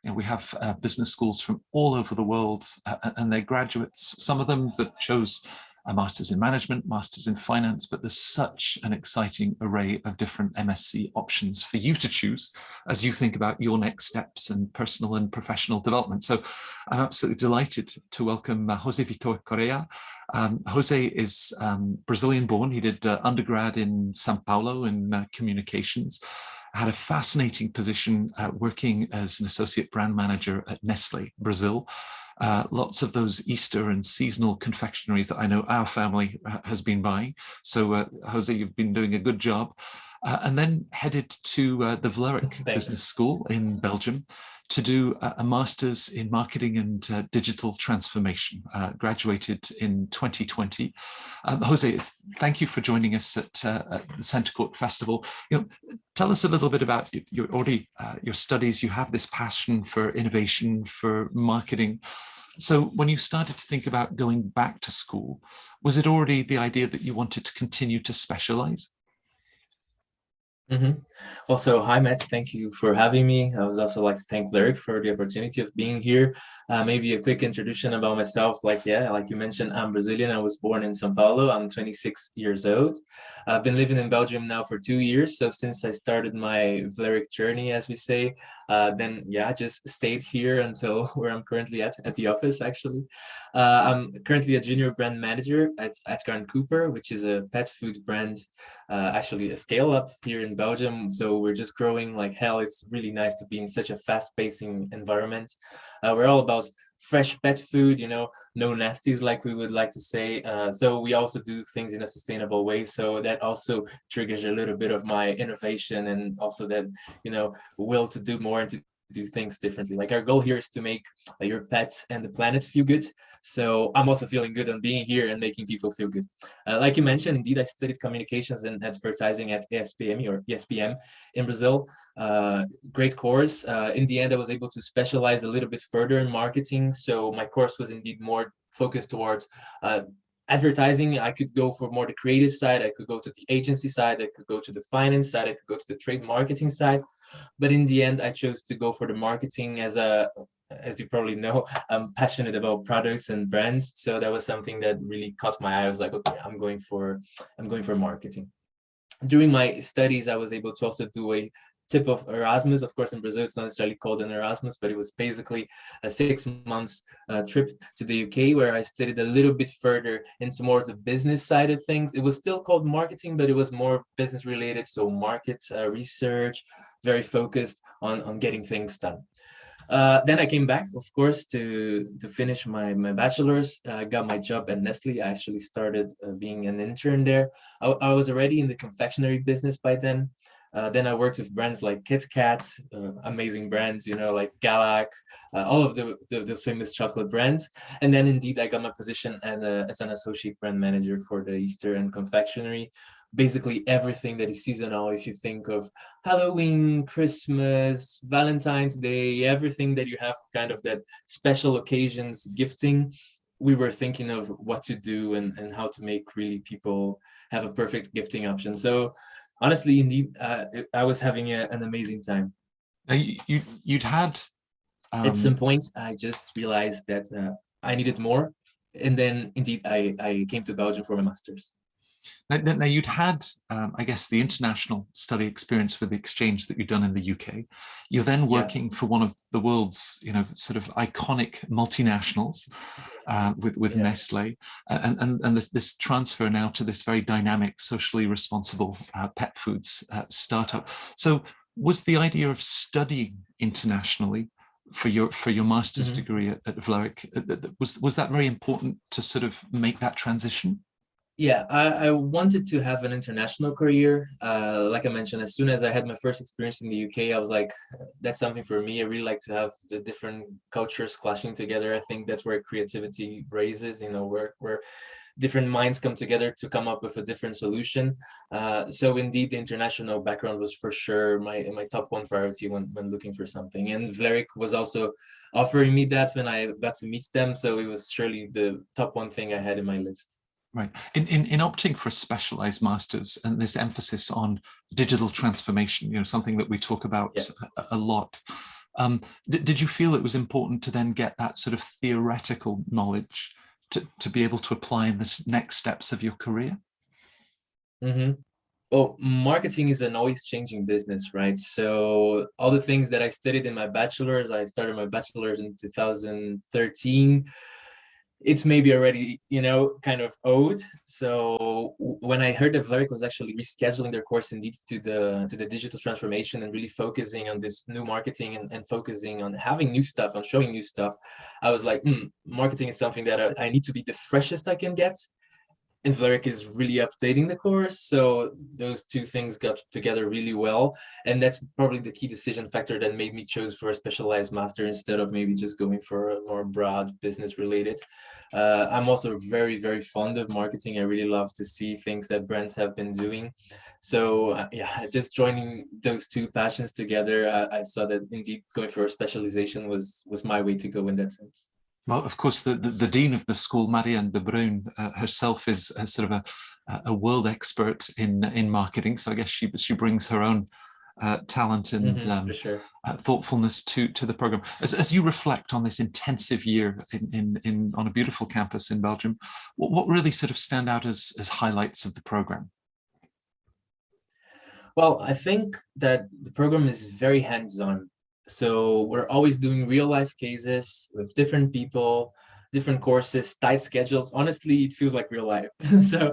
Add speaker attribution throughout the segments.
Speaker 1: we have business schools from all over the world, and their graduates, some of them that chose a master's in management, master's in finance, but there's such an exciting array of different MSc options for you to choose as you think about your next steps and personal and professional development. So I'm absolutely delighted to welcome José Vitor Corrêa. Jose is Brazilian born. He did undergrad in São Paulo in communications, had a fascinating position working as an associate brand manager at Nestlé, Brazil. Lots of those Easter and seasonal confectionaries that I know our family has been buying. So Jose, you've been doing a good job. And then headed to the Vlerick Business School in Belgium to do a master's in marketing and digital transformation, graduated in 2020. Jose, thank you for joining us at the CentreCourt Festival. Tell us a little bit about your studies. You have this passion for innovation, for marketing. So when you started to think about going back to school, was it already the idea that you wanted to continue to specialize?
Speaker 2: Also, hi, Matt. Thank you for having me. I would also like to thank Vlerick for the opportunity of being here. Maybe a quick introduction about myself. Like you mentioned, I'm Brazilian. I was born in São Paulo. I'm 26 years old. I've been living in Belgium now for 2 years. So since I started my Vlerick journey, as we say, then I just stayed here until where I'm currently at the office, actually. I'm currently a junior brand manager at Edgard Cooper, which is a pet food brand, actually a scale up here in Belgium. So we're just growing like hell. It's really nice to be in such a fast-pacing environment. We're all about fresh pet food, no nasties, like we would like to say. So we also do things in a sustainable way. So that also triggers a little bit of my innovation and also that, will to do more and to do things differently. Like our goal here is to make your pet and the planet feel good. So I'm also feeling good on being here and making people feel good. Like you mentioned, indeed, I studied communications and advertising at ESPM in Brazil. Great course. In the end, I was able to specialize a little bit further in marketing. So my course was indeed more focused towards advertising. I could go for more the creative side. I could go to the agency side. I could go to the finance side. I could go to the trade marketing side. But in the end, I chose to go for the marketing as you probably know, I'm passionate about products and brands. So that was something that really caught my eye. I was like, okay, I'm going for marketing. During my studies, I was able to also do a tip of Erasmus. Of course, in Brazil, it's not necessarily called an Erasmus, but it was basically a 6 months trip to the UK where I studied a little bit further into more of the business side of things. It was still called marketing, but it was more business related. So market research, very focused on getting things done. Then I came back, of course, to finish my bachelor's. I got my job at Nestlé. I actually started being an intern there. I was already in the confectionery business by then. Then I worked with brands like Kit Kat, amazing brands, like Galak, all of those famous chocolate brands. And then indeed, I got my position as an associate brand manager for the Easter and confectionery. Basically everything that is seasonal. If you think of Halloween, Christmas, Valentine's Day, everything that you have kind of that special occasions gifting, we were thinking of what to do and how to make really people have a perfect gifting option. So honestly, indeed, I was having an amazing time.
Speaker 1: Now, you'd had...
Speaker 2: At some point, I just realized that I needed more. And then indeed, I came to Belgium for my master's.
Speaker 1: Now you'd had, I guess, the international study experience with the exchange that you've done in the UK. You're then working for one of the world's, sort of iconic multinationals with Nestlé, and this transfer now to this very dynamic, socially responsible pet foods startup. So was the idea of studying internationally for your master's degree at Vlerick, was that very important to sort of make that transition?
Speaker 2: Yeah, I wanted to have an international career. Like I mentioned, as soon as I had my first experience in the UK, I was like, that's something for me. I really like to have the different cultures clashing together. I think that's where creativity raises, where different minds come together to come up with a different solution. So indeed, the international background was for sure my top one priority when looking for something. And Vlerick was also offering me that when I got to meet them. So it was surely the top one thing I had in my list.
Speaker 1: Right. In opting for a specialized master's and this emphasis on digital transformation, something that we talk about a lot, Did you feel it was important to then get that sort of theoretical knowledge to be able to apply in the next steps of your career?
Speaker 2: Mm-hmm. Well, marketing is an always changing business, right? So all the things that I studied in my bachelor's, I started my bachelor's in 2013. It's maybe already, kind of old. So when I heard that Vlerick was actually rescheduling their course indeed to the digital transformation and really focusing on this new marketing and focusing on having new stuff, on showing new stuff, I was like, marketing is something that I need to be the freshest I can get. And Vlerick is really updating the course. So those two things got together really well. And that's probably the key decision factor that made me choose for a specialized master instead of maybe just going for a more broad business related. I'm also very, very fond of marketing. I really love to see things that brands have been doing. So yeah, just joining those two passions together, I saw that indeed going for a specialization was my way to go in that sense.
Speaker 1: Well, of course, the dean of the school, Marianne de Bruin, herself is sort of a world expert in marketing. So I guess she brings her own talent and
Speaker 2: for sure.
Speaker 1: Thoughtfulness to the program. As you reflect on this intensive year on a beautiful campus in Belgium, what really sort of stand out as highlights of the program?
Speaker 2: Well, I think that the program is very hands-on. So we're always doing real life cases with different people, different courses, tight schedules. Honestly, it feels like real life. So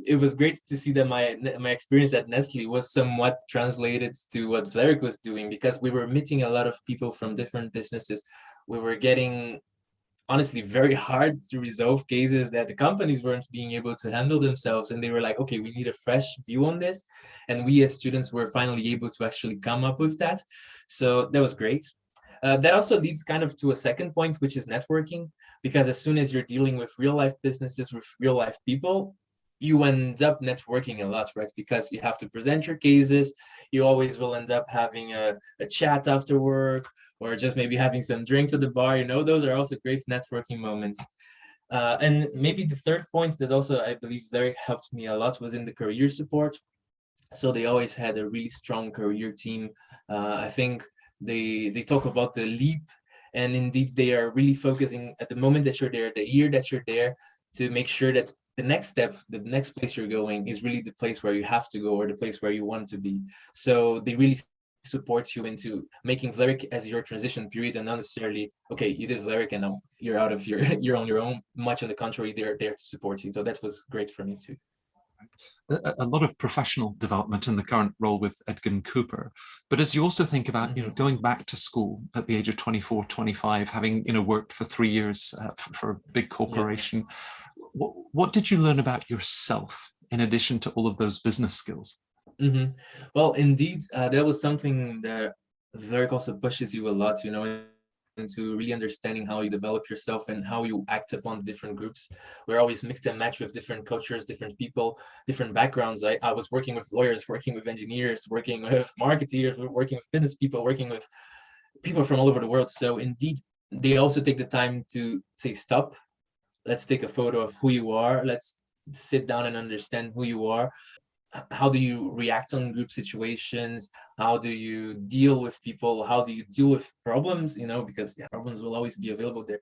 Speaker 2: it was great to see that my experience at Nestle was somewhat translated to what Vlerick was doing, because we were meeting a lot of people from different businesses. We were getting honestly very hard to resolve cases that the companies weren't being able to handle themselves, and they were like, okay, we need a fresh view on this, and we as students were finally able to actually come up with that. So that was great. That also leads kind of to a second point, which is networking, because as soon as you're dealing with real life businesses, with real life people, you end up networking a lot, right? Because you have to present your cases. You always will end up having a chat after work, or just maybe having some drinks at the bar. Those are also great networking moments. And maybe the third point that also I believe very helped me a lot was in the career support. So they always had a really strong career team. I think they talk about the leap, and indeed they are really focusing at the moment that you're there, the year that you're there, to make sure that the next step, the next place you're going is really the place where you have to go, or the place where you want to be. So they really support you into making Vlerick as your transition period, and not necessarily, okay, you did Vlerick and now you're out of you're on your own. Much on the contrary, they're there to support you. So that was great for me too.
Speaker 1: A lot of professional development in the current role with Edgard Cooper. But as you also think about, going back to school at the age of 24, 25, having, worked for 3 years for a big corporation, what did you learn about yourself in addition to all of those business skills?
Speaker 2: Well, indeed, that was something that Vlerick also pushes you a lot, into really understanding how you develop yourself and how you act upon different groups. We're always mixed and matched with different cultures, different people, different backgrounds. I was working with lawyers, working with engineers, working with marketeers, working with business people, working with people from all over the world. So indeed, they also take the time to say, stop, let's take a photo of who you are. Let's sit down and understand who you are. How do you react on group situations? How do you deal with people? How do you deal with problems? Because problems will always be available there.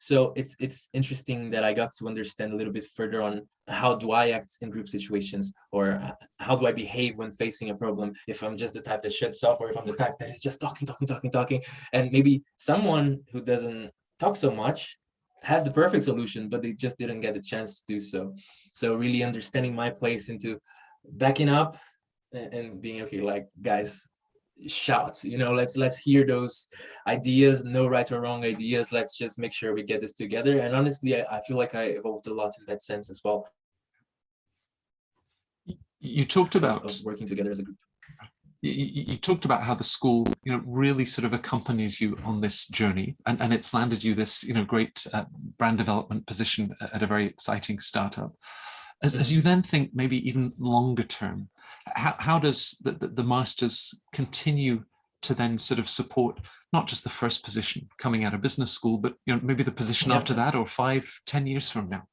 Speaker 2: So it's interesting that I got to understand a little bit further on how do I act in group situations, or how do I behave when facing a problem, if I'm just the type that shuts off, or if I'm the type that is just talking. And maybe someone who doesn't talk so much has the perfect solution, but they just didn't get a chance to do so. So really understanding my place into backing up and being okay, like, guys, shout, let's hear those ideas, no right or wrong ideas. Let's just make sure we get this together. And honestly, I feel like I evolved a lot in that sense as well.
Speaker 1: You talked about
Speaker 2: of working together as a group.
Speaker 1: You talked about how the school, really sort of accompanies you on this journey, and it's landed you this, great brand development position at a very exciting startup. As you then think maybe even longer term, how does the masters continue to then sort of support not just the first position coming out of business school, but maybe the position after that, or 5-10 years from now?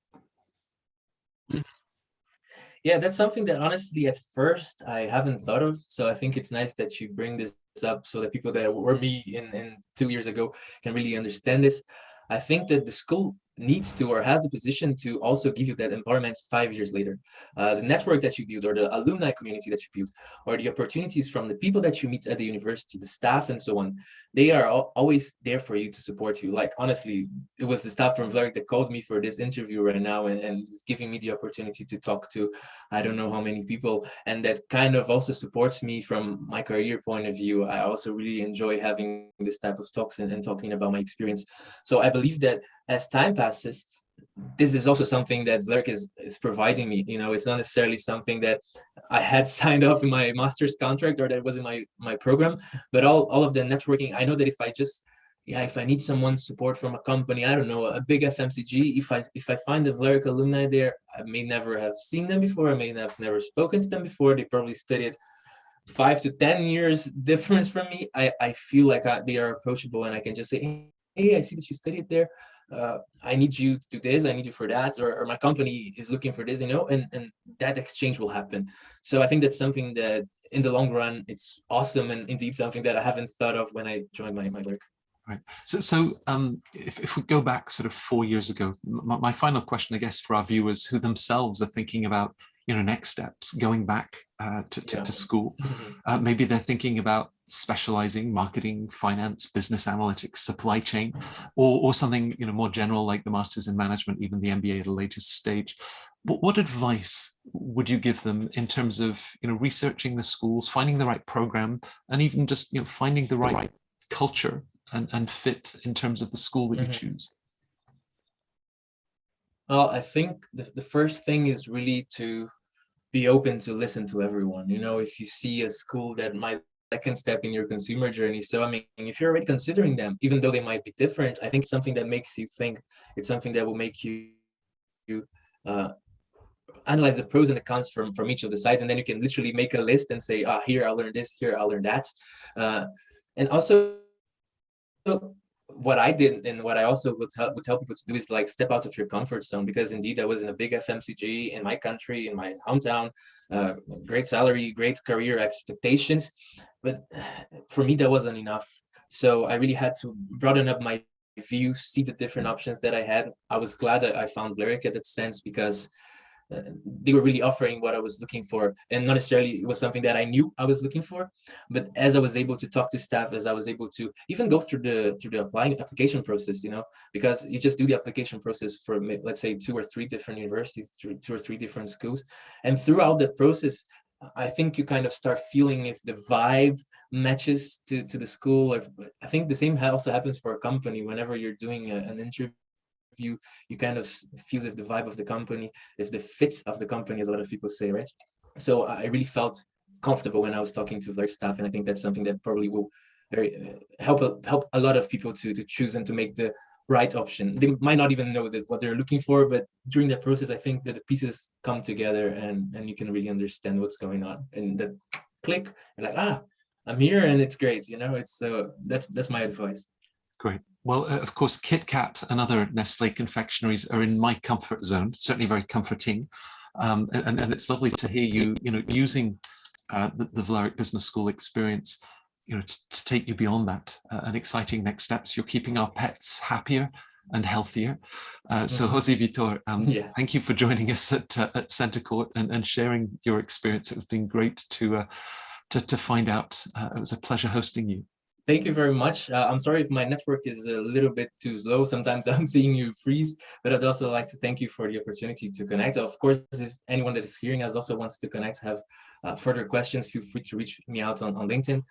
Speaker 2: Yeah, that's something that honestly at first I haven't thought of. So I think it's nice that you bring this up so that people that were me in 2 years ago can really understand this. I think that the school needs to or has the position to also give you that empowerment 5 years later. The network that you build or the alumni community that you build or the opportunities from the people that you meet at the university, the staff and so on, they are always there for you to support you. Like honestly, it was the staff from Vlerick that called me for this interview right now and is giving me the opportunity to talk to I don't know how many people, and that kind of also supports me from my career point of view. I also really enjoy having this type of talks and talking about my experience. So I believe that as time passes, this is also something that Vlerick is providing me. You know, it's not necessarily something that I had signed off in my master's contract or that was in my program, but all of the networking, I know that if I need someone's support from a company, I don't know, a big FMCG, if I find the Vlerick alumni there, I may never have seen them before, I may have never spoken to them before, they probably studied 5 to 10 years difference from me. I feel like they are approachable and I can just say, hey, I see that you studied there. I need you to do this, I need you for that, or my company is looking for this, you know, and that exchange will happen. So I think that's something that in the long run, it's awesome and indeed something that I haven't thought of when I joined my Vlerick.
Speaker 1: Right. So if we go back sort of 4 years ago, my final question, I guess, for our viewers who themselves are thinking about, you know, next steps, going back to school, maybe they're thinking about specializing, marketing, finance, business analytics, supply chain, or something, you know, more general like the Masters in Management, even the MBA at a later stage. What advice would you give them in terms of, you know, researching the schools, finding the right program, and even just, you know, finding the right culture and fit in terms of the school that you choose?
Speaker 2: Well, I think the first thing is really to be open to listen to everyone. You know, if you see a school that might second step in your consumer journey. So, I mean, if you're already considering them, even though they might be different, I think something that makes you think, it's something that will make you analyze the pros and the cons from each of the sides. And then you can literally make a list and say, here I'll learn this, here I'll learn that. And also, what I did and what I also would tell people to do is like step out of your comfort zone, because indeed I was in a big FMCG in my country, in my hometown, great salary, great career expectations, but for me that wasn't enough. So I really had to broaden up my view, see the different options that I had. I was glad that I found Vlerick at that sense, because they were really offering what I was looking for, and not necessarily it was something that I knew I was looking for, but as I was able to talk to staff, as I was able to even go through the application process, you know, because you just do the application process for, let's say, 2 or 3 different universities, 2 or 3 different schools, and throughout that process, I think you kind of start feeling if the vibe matches to the school. Or I think the same also happens for a company. Whenever you're doing an interview, you kind of feel if the vibe of the company, if the fit of the company, as a lot of people say, right? So I really felt comfortable when I was talking to their staff, and I think that's something that probably will help a lot of people to choose and to make the right option. They might not even know that what they're looking for, but during that process, I think that the pieces come together and you can really understand what's going on, and that click, you're like, I'm here and it's great, you know. It's so that's my advice.
Speaker 1: Great. Well, of course, Kit Kat and other Nestle confectionaries are in my comfort zone, certainly very comforting. And it's lovely to hear you, you know, using the Vlerick Business School experience, you know, to take you beyond that and exciting next steps. You're keeping our pets happier and healthier. So José Vitor, thank you for joining us at CentreCourt and sharing your experience. It's been great to find out. It was a pleasure hosting you.
Speaker 2: Thank you very much. I'm sorry if my network is a little bit too slow. Sometimes I'm seeing you freeze, but I'd also like to thank you for the opportunity to connect. Of course, if anyone that is hearing us also wants to connect, have further questions, feel free to reach me out on LinkedIn.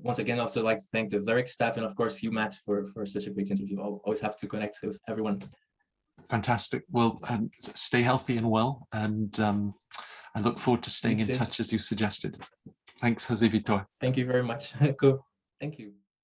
Speaker 2: Once again, also like to thank the Vlerick staff and of course you, Matt, for such a great interview. I'll always have to connect with everyone.
Speaker 1: Fantastic. Well, stay healthy and well, and I look forward to staying in touch as you suggested. Thanks, José Vitor.
Speaker 2: Thank you very much. Cool. Thank you.